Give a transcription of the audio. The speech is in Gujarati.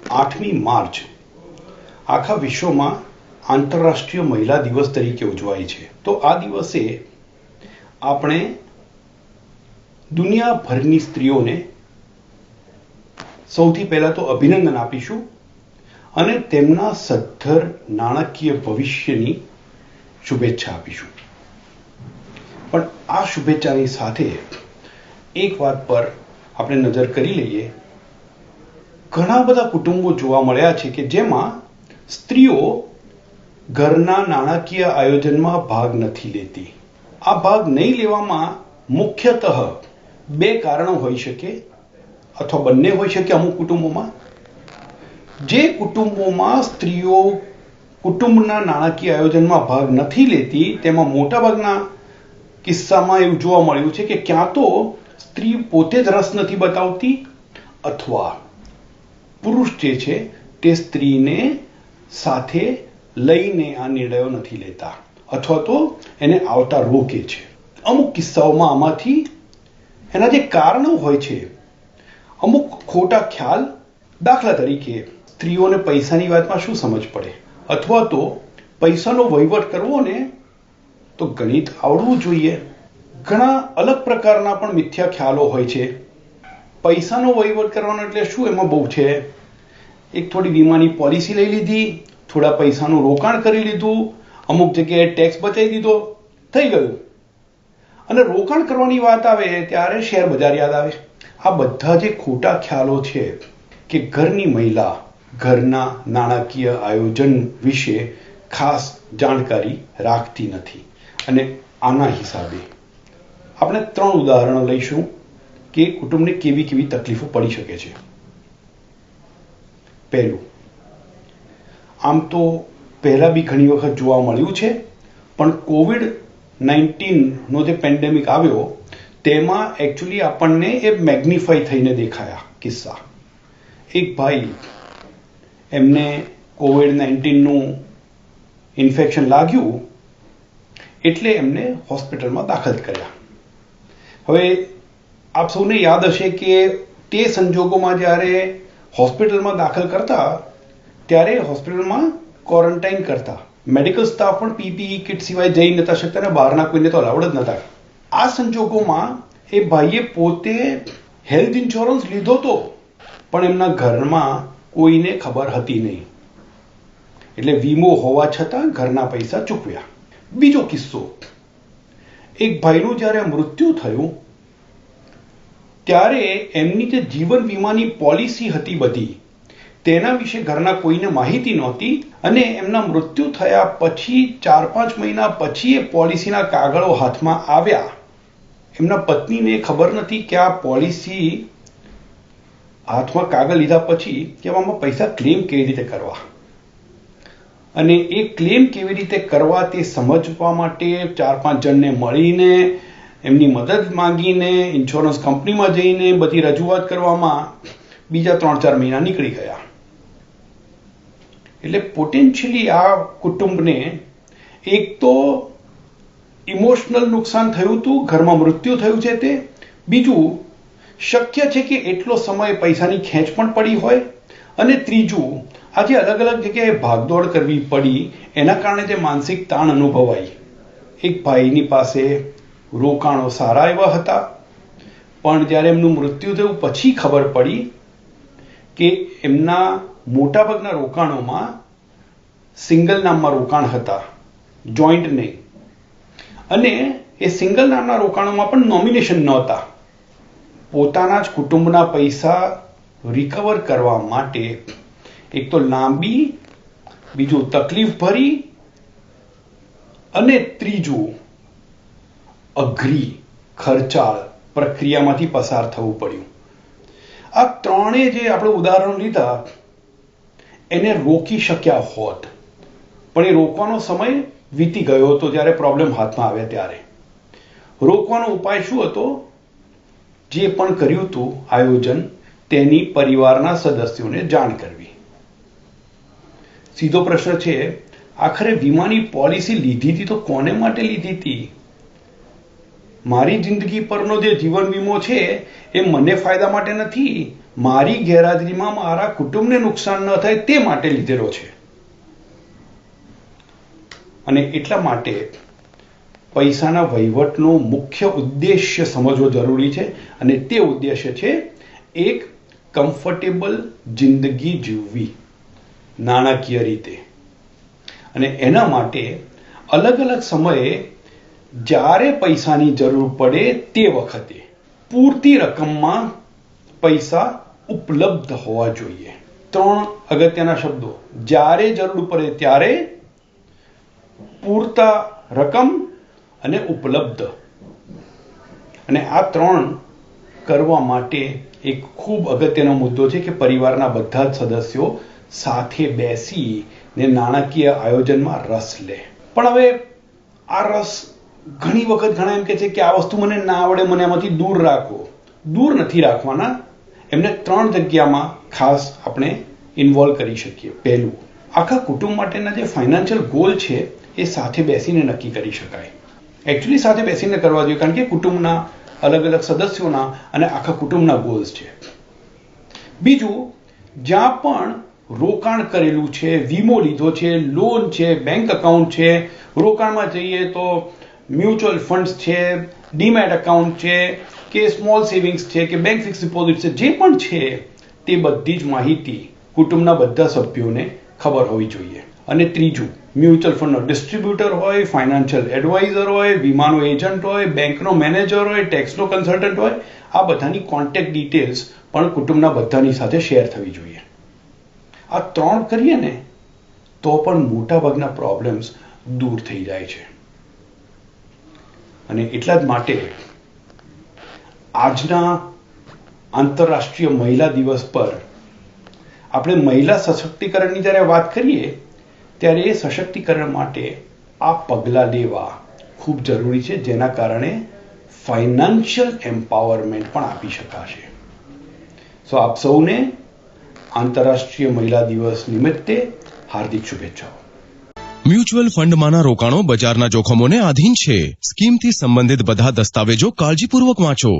8મી માર્ચ આખા વિશ્વમાં આંતરરાષ્ટ્રીય મહિલા દિવસ તરીકે ઉજવાય છે। તો આ દિવસે આપણે દુનિયાભરની સ્ત્રીઓને સૌથી પહેલા તો અભિનંદન આપીશું અને તેમના સદ્ધર નાણાકીય ભવિષ્યની શુભેચ્છા આપીશું। પણ આ શુભેચ્છાની સાથે એક વાત પર આપણે નજર કરી લઈએ। ઘણા બધા કુટુંબો જોવા મળ્યા છે કે જેમાં સ્ત્રીઓ ઘરના નાણાકીય આયોજનમાં ભાગ નથી લેતી। આ ભાગ નહીં લેવામાં મુખ્યતઃ બે કારણો હોઈ શકે અથવા બંને હોઈ શકે। અમુક કુટુંબોમાં જે કુટુંબોમાં સ્ત્રીઓ કુટુંબના નાણાકીય આયોજનમાં ભાગ નથી લેતી તેમાં મોટાભાગના કિસ્સામાં એવું જોવા મળ્યું છે કે ક્યાં તો સ્ત્રી પોતે જ રસ નથી બતાવતી અથવા પુરુષ જે છે તે સ્ત્રીને સાથે લઈને આ નિર્ણયો નથી લેતા અથવા તો એને આવતા રોકે છે। અમુક કિસ્સાઓમાં આમાંથી એના જે કારણો હોય છે અમુક ખોટા ખ્યાલ, દાખલા તરીકે સ્ત્રીઓને પૈસાની વાતમાં શું સમજ પડે અથવા તો પૈસાનો વહીવટ કરવો ને તો ગણિત આવડવું જોઈએ। ઘણા અલગ પ્રકારના પણ મિથ્યા ખ્યાલો હોય છે। પૈસાનો વહીવટ કરવાનો એટલે શું એમાં બહુ છે, એક થોડી વીમાની પોલિસી લઈ લીધી, થોડા પૈસાનું રોકાણ કરી લીધું, અમુક જગ્યાએ ટેક્સ બચાવી દીધો, થઈ ગયું। અને રોકાણ કરવાની વાત આવે ત્યારે શેર બજાર યાદ આવે। આ બધા જે ખોટા ખ્યાલો છે કે ઘરની મહિલા ઘરના નાણાકીય આયોજન વિશે ખાસ જાણકારી રાખતી નથી। અને આના હિસાબે આપણે 3 ઉદાહરણો લઈશું કે કુટુંબને કેવી કેવી તકલીફો પડી શકે છે। પહેલું, આમ તો પહેલા બી ઘણી વખત જોવા મળ્યું છે પણ કોવિડ-19 નો જે પેન્ડેમિક આવ્યો તેમાં એકચ્યુઅલી આપણને એ મેગ્નિફાઈ થઈને દેખાયા કિસ્સા। એક ભાઈ એમને કોવિડ-19 નું ઇન્ફેક્શન લાગ્યું એટલે એમને હોસ્પિટલમાં દાખલ કર્યા। હવે આપ સૌને યાદ હશે કે તે સંજોગોમાં જ્યારે હોસ્પિટલમાં દાખલ કરતા ત્યારે હોસ્પિટલમાં ક્વોરન્ટાઇન કરતા, મેડિકલ સ્ટાફ પણ પીપીઈ કિટ સિવાય જઈ નતા શકતા અને બહારના કોઈને તો અલાઉડ જ નતા। આ સંજોગોમાં એ ભાઈએ પોતે હેલ્થ ઇન્સ્યોરન્સ લીધો તો પણ એમના ઘરમાં કોઈને ખબર હતી નહીં એટલે વીમો હોવા છતાં ઘરના પૈસા ચૂકવ્યા। બીજો કિસ્સો, એક ભાઈનું જ્યારે મૃત્યુ થયું ત્યારે એમની જે જીવન વીમાની પોલિસી હતી બધી તેના વિશે ઘરના કોઈને માહિતી નહોતી અને એમના મૃત્યુ થયા પછી 4-5 મહિના પછી એ પોલિસીના કાગળો હાથમાં આવ્યા। એમના પત્નીને ખબર નથી કે આ પોલિસી હાથમાં કાગળ લીધા પછી કે આમાં પૈસા ક્લેમ કેવી રીતે કરવા અને એ ક્લેમ કેવી રીતે કરવા તે સમજવા માટે 4-5 જણને મળીને એમની મદદ માંગીને ઇન્સ્યોરન્સ કંપનીમાં જઈને બધી રજૂઆત કરવામાં બીજા 3-4 મહિના નીકળી ગયા। એટલે પોટેન્શિયલી આ કુટુંબને એક તો ઇમોશનલ નુકસાન થયું હતું, ઘરમાં મૃત્યુ થયું છે તે, બીજું શક્ય છે કે એટલો સમય પૈસાની ખેંચ પણ પડી હોય અને ત્રીજું આજે અલગ અલગ જગ્યાએ ભાગદોડ કરવી પડી એના કારણે જે માનસિક તાણ અનુભવાય। એક ભાઈની પાસે રોકાણો સારા એવા હતા પણ જ્યારે એમનું મૃત્યુ થયું પછી ખબર પડી કે એમના મોટાભાગના રોકાણોમાં સિંગલ નામમાં રોકાણ હતા, જોઈન્ટ નહીં, અને એ સિંગલ નામના રોકાણોમાં પણ નોમિનેશન નહોતા। પોતાના જ કુટુંબના પૈસા રિકવર કરવા માટે એક તો લાંબી, બીજું તકલીફ ભરી અને ત્રીજું અઘરી ખર્ચાળ પ્રક્રિયામાંથી પસાર થવું પડ્યું। આ ત્રણેય જે આપણે ઉદાહરણો લીધા એને રોકી શક્યા હોત પણ એ રોકવાનો સમય વીતી ગયો હતો જ્યારે પ્રોબ્લેમ હાથમાં આવ્યા ત્યારે। રોકવાનો ઉપાય શું હતો? જે પણ કર્યું હતું આયોજન તેની પરિવારના સદસ્યોને જાણ કરવી। સીધો પ્રશ્ન છે, આખરે વીમાની પોલિસી લીધી હતી તો કોને માટે લીધી હતી? મારી જિંદગી પરનો જે જીવન વીમો છે એ મને ફાયદા માટે નથી, મારી ગેરહાજરીમાં મારા કુટુંબને નુકસાન ન થાય તે માટે લીધેલો છે. અને એટલા માટે પૈસાના વહીવટનો મુખ્ય ઉદ્દેશ્ય સમજવો જરૂરી છે, અને તે ઉદ્દેશ્ય છે એક કમ્ફર્ટેબલ જિંદગી જીવવી નાણાકીય રીતે. અને એના માટે અલગ અલગ સમયે જ્યારે પૈસાની જરૂર પડે તે વખતે પૂરતી રકમમાં પૈસા ઉપલબ્ધ હોવા જોઈએ. 3 અગત્યના શબ્દો: જ્યારે જરૂર પડે ત્યારે, પૂરતા રકમ અને ઉપલબ્ધ. અને આ 3 કરવા માટે એક ખૂબ અગત્યનો મુદ્દો છે કે પરિવારના બધા જ સદસ્યો સાથે બેસીને નાણાકીય આયોજનમાં રસ લે. પણ હવે આ રસ ઘણી વખત ઘણા એમ કહે છે કે આ વસ્તુ મને ના આવડે, મને આમાંથી દૂર રાખો. દૂર નથી રાખવાના, એમને 3 જગ્યામાં ખાસ આપણે ઇન્વોલ્વ કરી શકીએ. પહેલું, આખા કુટુંબ માટેના જે ફાઇનાન્શિયલ ગોલ છે એ સાથે બેસીને નક્કી કરી શકાય. એકચ્યુઅલી સાથે બેસીને કરવા જોઈએ, કારણ કે કુટુંબના અલગ અલગ સદસ્યોના અને આખા કુટુંબના ગોલ્સ છે. બીજું, જ્યાં પણ રોકાણ કરેલું છે, વીમો લીધો છે, લોન છે, બેંક એકાઉન્ટ છે, રોકાણમાં જઈએ તો મ્યુચ્યુઅલ ફંડ્સ છે, ડીમેટ એકાઉન્ટ છે કે સ્મોલ સેવિંગ્સ છે કે બેંક ફિક્સ ડિપોઝિટ છે, જે પણ છે તે બધી જ માહિતી કુટુંબના બધા સભ્યોને ખબર હોવી જોઈએ. અને ત્રીજું, મ્યુચ્યુઅલ ફંડનો ડિસ્ટ્રીબ્યુટર હોય, ફાઇનાન્શિયલ એડવાઇઝર હોય, વીમાનો એજન્ટ હોય, બેંકનો મેનેજર હોય, ટેક્સનો કન્સલ્ટન્ટ હોય, આ બધાની કોન્ટેક્ટ ડિટેલ્સ પણ કુટુંબના બધાની સાથે શેર થવી જોઈએ. આ 3 કરીએ ને તો પણ મોટાભાગના પ્રોબ્લેમ્સ દૂર થઈ જાય છે. અને એટલા જ માટે આજના આંતરરાષ્ટ્રીય મહિલા દિવસ પર આપણે મહિલા સશક્તિકરણની જ્યારે વાત કરીએ ત્યારે એ સશક્તિકરણ માટે આ પગલાં લેવા ખૂબ જરૂરી છે, જેના કારણે ફાઇનાન્શિયલ એમ્પાવરમેન્ટ પણ આપી શકાશે. સો આપ સૌને આંતરરાષ્ટ્રીય મહિલા દિવસ નિમિત્તે હાર્દિક શુભેચ્છાઓ. મ્યુચ્યુઅલ ફંડમાંના રોકાણો બજારના જોખમોને આધીન છે. સ્કીમથી સંબંધિત બધા દસ્તાવેજો કાળજીપૂર્વક વાંચો.